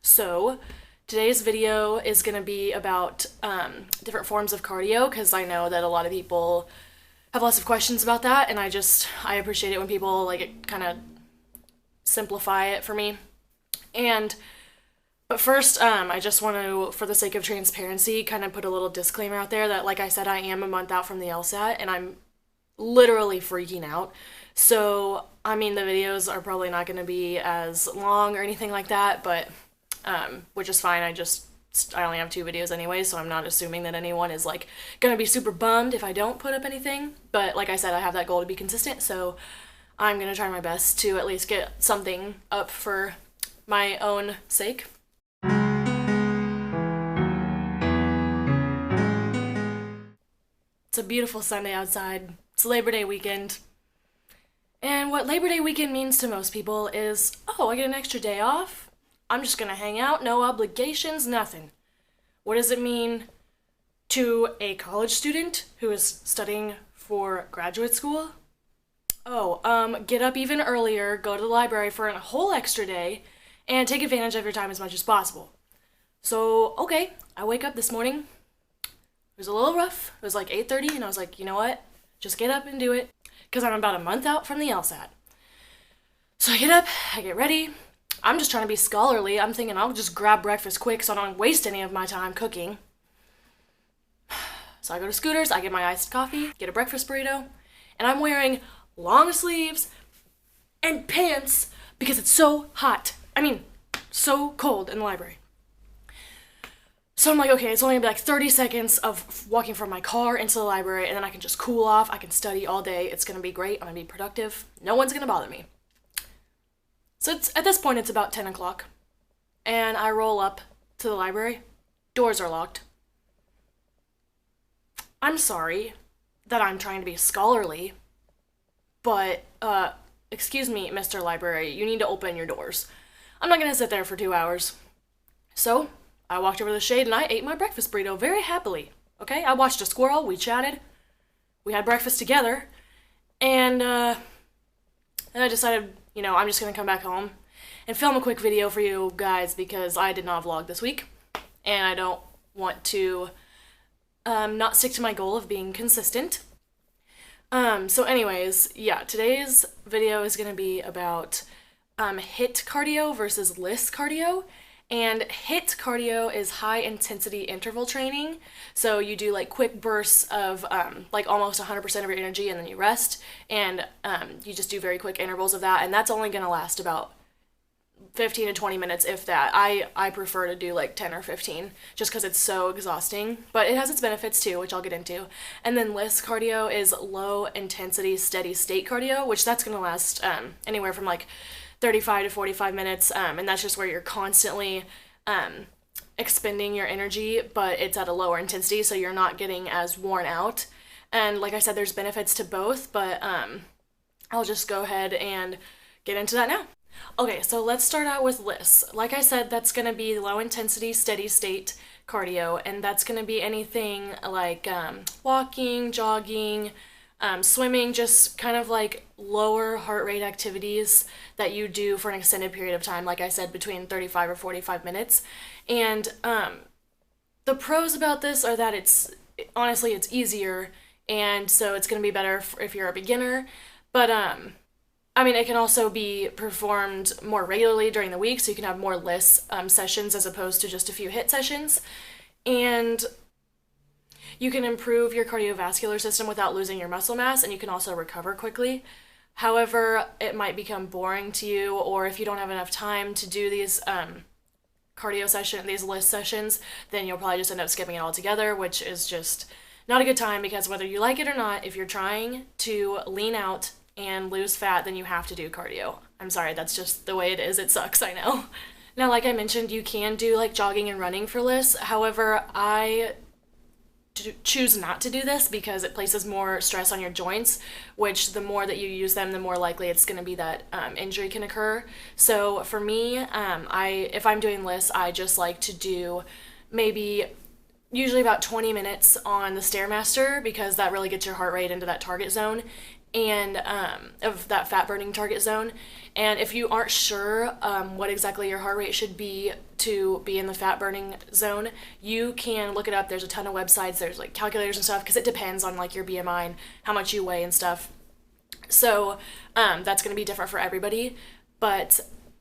So today's video is going to be about different forms of cardio because I know that a lot of people have lots of questions about that, and I appreciate it when people like kind of simplify it for me. But first, I just want to, for the sake of transparency, kind of put a little disclaimer out there that, like I said, I am a month out from the LSAT, and I'm literally freaking out. So, I mean, the videos are probably not going to be as long or anything like that, but which is fine. I only have 2 videos anyway, so I'm not assuming that anyone is like gonna be super bummed if I don't put up anything. But like I said, I have that goal to be consistent, so I'm gonna try my best to at least get something up for my own sake. It's a beautiful Sunday outside. It's Labor Day weekend. And what Labor Day weekend means to most people is, oh, I get an extra day off. I'm just gonna hang out, no obligations, nothing. What does it mean to a college student who is studying for graduate school? Oh, get up even earlier, go to the library for a whole extra day, and take advantage of your time as much as possible. So, okay, I wake up this morning. It was a little rough. It was like 8:30, and I was like, you know what? Just get up and do it, because I'm about a month out from the LSAT. So I get up, I get ready. I'm just trying to be scholarly. I'm thinking I'll just grab breakfast quick so I don't waste any of my time cooking. So I go to Scooters, I get my iced coffee, get a breakfast burrito, and I'm wearing long sleeves and pants because it's so hot. I mean, so cold in the library. So I'm like, okay, it's only gonna be like 30 seconds of walking from my car into the library, and then I can just cool off. I can study all day. It's gonna be great. I'm gonna be productive. No one's gonna bother me. So at this point, it's about 10 o'clock, and I roll up to the library. Doors are locked. I'm sorry that I'm trying to be scholarly, but, excuse me, Mr. Library, you need to open your doors. I'm not gonna sit there for 2 hours. So, I walked over to the shade and I ate my breakfast burrito very happily, okay? I watched a squirrel, we chatted, we had breakfast together, and I decided, I'm just gonna come back home and film a quick video for you guys because I did not vlog this week, and I don't want to not stick to my goal of being consistent. So anyways, yeah, today's video is gonna be about HIIT cardio versus LISS cardio. And HIIT cardio is high intensity interval training. So you do like quick bursts of like almost 100% of your energy, and then you rest, and you just do very quick intervals of that, and that's only gonna last about 15 to 20 minutes, if that. I prefer to do like 10 or 15 just because it's so exhausting, but it has its benefits too, which I'll get into. And then LISS cardio is low intensity steady state cardio, which that's gonna last anywhere from like 35 to 45 minutes, and that's just where you're constantly expending your energy, but it's at a lower intensity, so you're not getting as worn out. And like I said, there's benefits to both, but I'll just go ahead and get into that now. Okay, so let's start out with LISS. Like I said, that's going to be low intensity steady state cardio, and that's going to be anything like walking, jogging, swimming, just kind of like lower heart rate activities that you do for an extended period of time, like I said, between 35 or 45 minutes. And the pros about this are that honestly, it's easier, and so it's going to be better if you're a beginner. But I mean, it can also be performed more regularly during the week, so you can have more LISS sessions as opposed to just a few HIIT sessions. And you can improve your cardiovascular system without losing your muscle mass, and you can also recover quickly. However, it might become boring to you, or if you don't have enough time to do these these LISS sessions, then you'll probably just end up skipping it altogether, which is just not a good time, because whether you like it or not, if you're trying to lean out and lose fat, then you have to do cardio. I'm sorry, that's just the way it is. It sucks, I know. Now, like I mentioned, you can do like jogging and running for LISS. However, I choose not to do this because it places more stress on your joints, which the more that you use them, the more likely it's going to be that injury can occur. So for me, if I'm doing LISS, I just like to do usually about 20 minutes on the Stairmaster, because that really gets your heart rate into that target zone, and of that fat burning target zone. And if you aren't sure what exactly your heart rate should be to be in the fat burning zone, you can look it up. There's a ton of websites, there's like calculators and stuff, because it depends on like your BMI and how much you weigh and stuff. So that's going to be different for everybody. But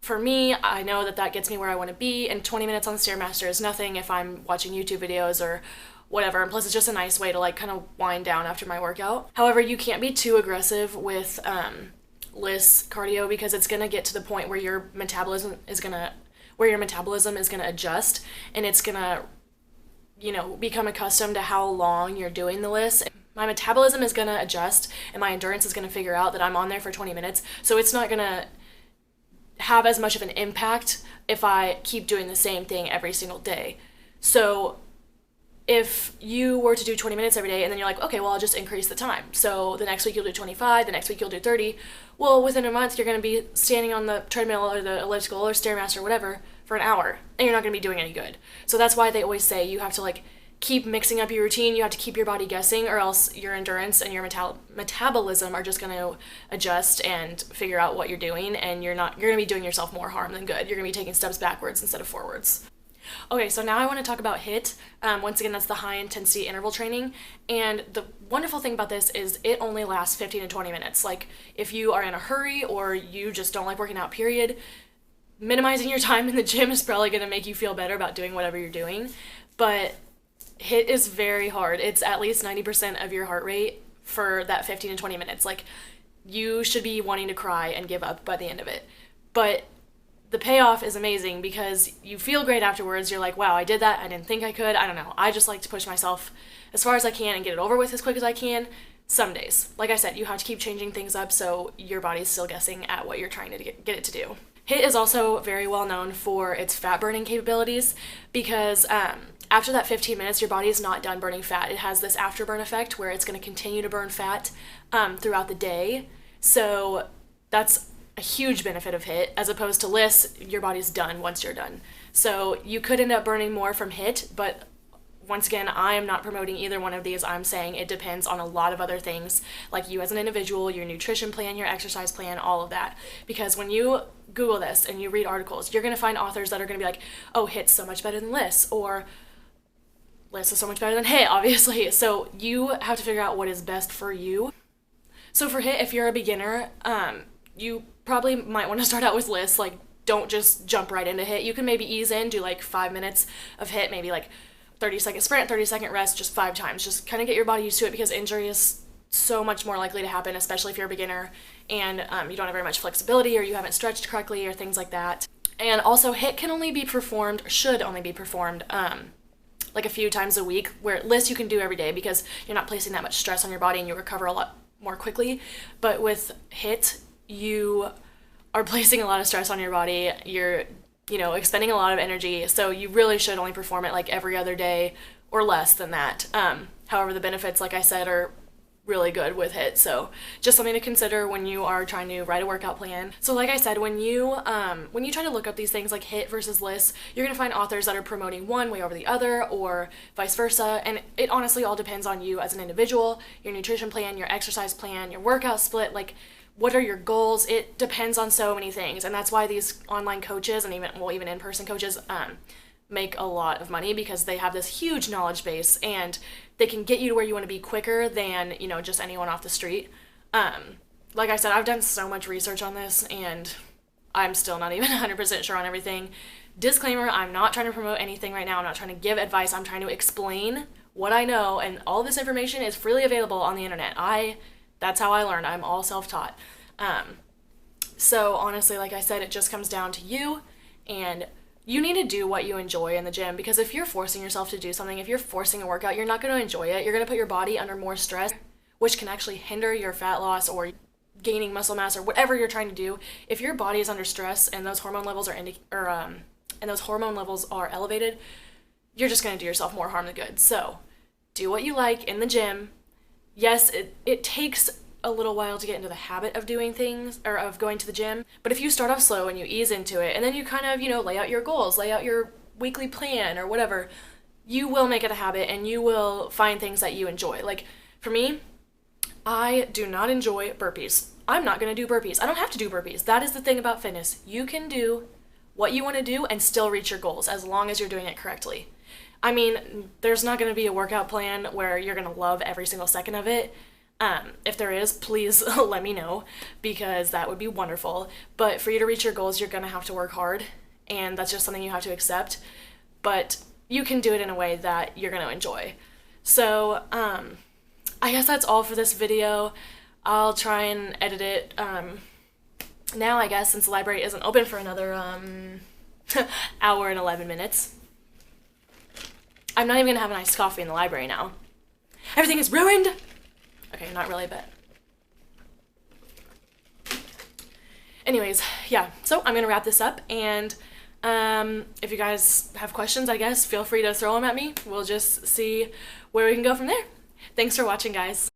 for me, I know that gets me where I want to be, and 20 minutes on the Stairmaster is nothing if I'm watching YouTube videos or whatever, and plus it's just a nice way to like kind of wind down after my workout. However, you can't be too aggressive with LISS cardio, because it's going to get to the point where your metabolism is going to adjust, and it's going to, you know, become accustomed to how long you're doing the LISS. My metabolism is going to adjust, and my endurance is going to figure out that I'm on there for 20 minutes, so it's not going to have as much of an impact if I keep doing the same thing every single day. So if you were to do 20 minutes every day and then you're like, okay, well, I'll just increase the time. So the next week you'll do 25, the next week you'll do 30. Well, within a month, you're going to be standing on the treadmill or the elliptical or Stairmaster or whatever for an hour, and you're not going to be doing any good. So that's why they always say you have to like keep mixing up your routine. You have to keep your body guessing, or else your endurance and your metabolism are just going to adjust and figure out what you're doing, and you're going to be doing yourself more harm than good. You're going to be taking steps backwards instead of forwards. Okay, so now I want to talk about HIIT. Once again, that's the high intensity interval training. And the wonderful thing about this is it only lasts 15 to 20 minutes. Like if you are in a hurry or you just don't like working out, period, minimizing your time in the gym is probably going to make you feel better about doing whatever you're doing. But HIIT is very hard. It's at least 90% of your heart rate for that 15 to 20 minutes. Like you should be wanting to cry and give up by the end of it. But the payoff is amazing because you feel great afterwards. You're like, wow, I did that. I didn't think I could. I don't know. I just like to push myself as far as I can and get it over with as quick as I can. Some days, like I said, you have to keep changing things up so your body's still guessing at what you're trying to get it to do. HIIT is also very well known for its fat burning capabilities because after that 15 minutes, your body is not done burning fat. It has this afterburn effect where it's going to continue to burn fat throughout the day. So that's a huge benefit of HIIT, as opposed to LISS, your body's done once you're done. So you could end up burning more from HIIT, but once again, I am not promoting either one of these. I'm saying it depends on a lot of other things, like you as an individual, your nutrition plan, your exercise plan, all of that. Because when you Google this and you read articles, you're going to find authors that are going to be like, oh, HIIT's so much better than LISS, or LISS is so much better than HIIT, obviously. So you have to figure out what is best for you. So for HIIT, if you're a beginner, you probably might want to start out with LISS. Like, don't just jump right into HIIT. You can maybe ease in, do like 5 minutes of HIIT, maybe like 30-second sprint, 30-second rest, just 5 times. Just kind of get your body used to it, because injury is so much more likely to happen, especially if you're a beginner and you don't have very much flexibility, or you haven't stretched correctly, or things like that. And also, HIIT should only be performed like a few times a week, where LISS you can do every day because you're not placing that much stress on your body and you recover a lot more quickly. But with HIIT, you are placing a lot of stress on your body. You're, expending a lot of energy. So you really should only perform it like every other day or less than that. However, the benefits, like I said, are really good with HIIT. So just something to consider when you are trying to write a workout plan. So like I said, when you try to look up these things like HIIT versus LISS, you're going to find authors that are promoting one way over the other, or vice versa. And it honestly all depends on you as an individual, your nutrition plan, your exercise plan, your workout split, like what are your goals? It depends on so many things. And that's why these online coaches and even in-person coaches make a lot of money, because they have this huge knowledge base and they can get you to where you want to be quicker than, just anyone off the street. Like I said, I've done so much research on this and I'm still not even 100% sure on everything. Disclaimer, I'm not trying to promote anything right now. I'm not trying to give advice. I'm trying to explain what I know, and all this information is freely available on the internet. That's how I learned. I'm all self-taught. So honestly, like I said, it just comes down to you, and you need to do what you enjoy in the gym, because if you're forcing yourself to do something, if you're forcing a workout, you're not going to enjoy it. You're going to put your body under more stress, which can actually hinder your fat loss or gaining muscle mass or whatever you're trying to do. If your body is under stress and those hormone levels are elevated, you're just going to do yourself more harm than good. So do what you like in the gym. Yes, it takes a little while to get into the habit of doing things, or of going to the gym. But if you start off slow and you ease into it, and then you kind of, lay out your goals, lay out your weekly plan or whatever, you will make it a habit and you will find things that you enjoy. Like for me, I do not enjoy burpees. I'm not going to do burpees. I don't have to do burpees. That is the thing about fitness. You can do what you want to do and still reach your goals as long as you're doing it correctly. I mean, there's not going to be a workout plan where you're going to love every single second of it. If there is, please let me know, because that would be wonderful. But for you to reach your goals, you're going to have to work hard, and that's just something you have to accept. But you can do it in a way that you're going to enjoy. So I guess that's all for this video. I'll try and edit it now, I guess, since the library isn't open for another hour and 11 minutes. I'm not even going to have a nice coffee in the library now. Everything is ruined! Okay, not really, but... Anyways, yeah, so I'm going to wrap this up, and if you guys have questions, I guess, feel free to throw them at me. We'll just see where we can go from there. Thanks for watching, guys.